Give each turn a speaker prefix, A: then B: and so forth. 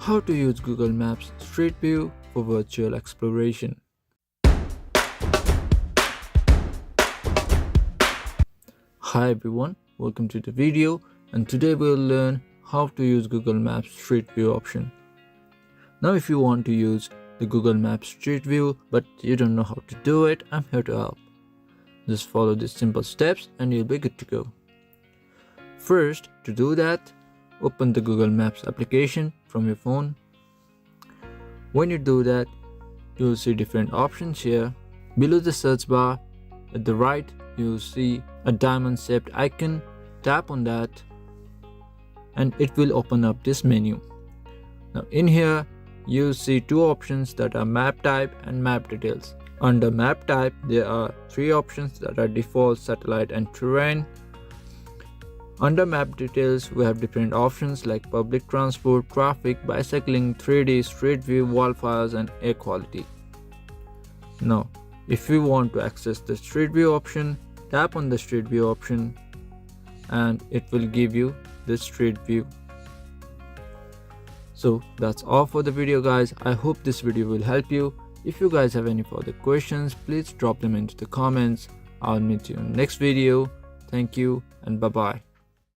A: How to use Google Maps Street View for virtual exploration. Hi everyone, welcome to the video, and today we'll learn how to use Google Maps Street View option. Now if you want to use the Google Maps Street View but you don't know how to do it, I'm here to help. Just follow these simple steps and you'll be good to go. First, to do that, open the Google Maps application from your phone. When you do that, you'll see different options here. Below the search bar at the right, you'll see a diamond shaped icon. Tap on that and it will open up this menu. Now in here, you'll see two options that are map type and map details. Under map type, there are three options that are default, satellite and terrain. Under map details, we have different options like public transport, traffic, bicycling, 3D, street view, wildfires and air quality. Now, if we want to access the street view option, tap on the street view option and it will give you the street view. So that's all for the video guys. I hope this video will help you. If you guys have any further questions, please drop them into the comments. I'll meet you in the next video. Thank you and bye bye.